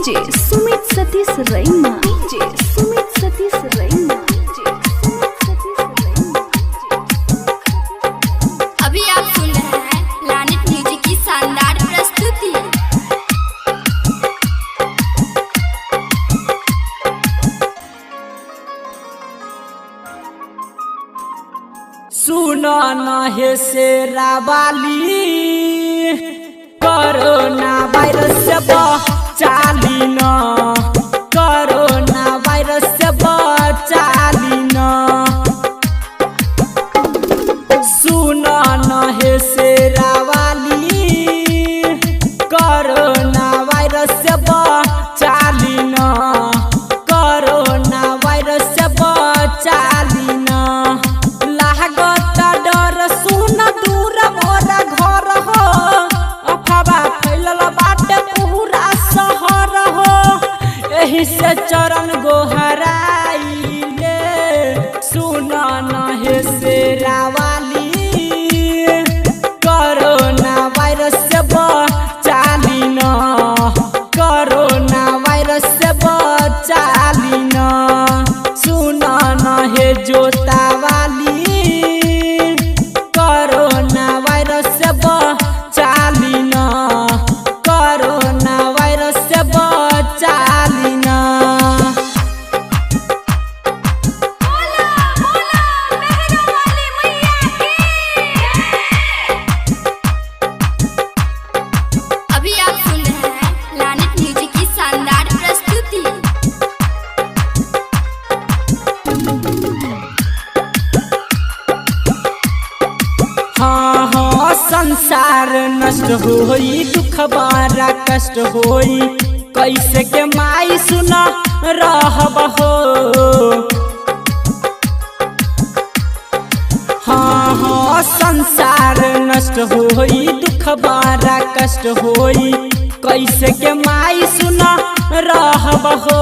DJ Sumit Satish रैना DJ Sumit Satish रैना अभी आप सुन रहे हैं लानित म्यूजिक की शानदार प्रस्तुति। सुनो न हे शेरावाली कोरोना वायरस से बचाली न, कोरोना वायरस से बचाली न। सुनो न हे शेरावाली कोरोना वायरस से बचाली न, कोरोना वायरस से बचाली न। एही से चरण गोहराइले सुना न हे शेरावाली कोरोना वायरस से बचाली न, कोरोना वायरस से बचाली न। सुना न हे जोतावाली कोरोना वायरस से बचाली न, कोरोना वायरस से बचाली न। अभी आप सुन रहे हैं लानित म्यूजिक की शानदार प्रस्तुति। हाँ हाँ संसार नष्ट होई, दुख बारा कष्ट होई, कैसे के माई सुना रहब हो। हाँ हाँ संसार नष्ट होई, दुख बारा कष्ट होई, कैसे के माई सुना रहब हो,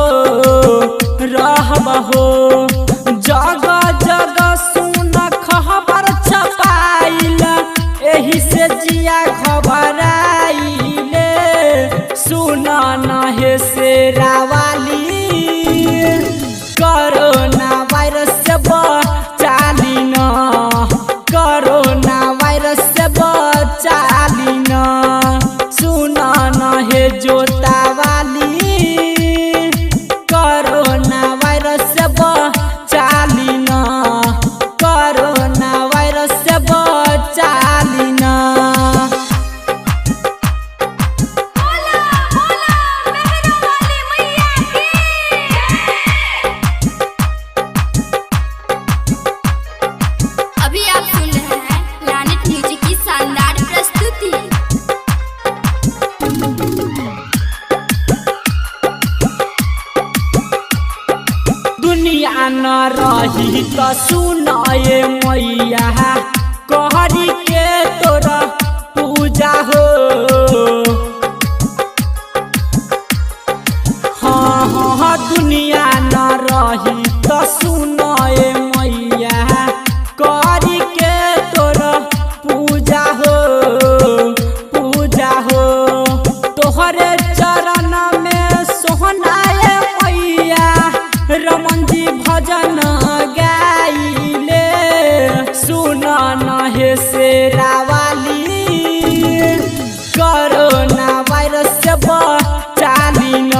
रहब हो। जगह जगह सुन खबर छपाइल, एही से जिया घबराइले सुना न हे शेरावाली कोरोना वायरस से बचाली न, कोरोना वायरस से बचाली न। सुना न हे जोतावाली कोरोना वायरस से बचाली न, कोरोना वायरस से बचाली न। अभी आप सुन रहे हैं लानित म्यूजिक की शानदार प्रस्तुति। दुनिया न रही त सुनाए मैया कहरी के तोरा पूजा हो। हाँ हाँ दुनिया न रही त सुनाए मैया कहरी के तोरा पूजा हो, पूजा हो। तोहरे चरण में सोहनाए मैया रमन जी भजन गाइले सुना न हे शेरावाली कोरोना वायरस से बचाली न,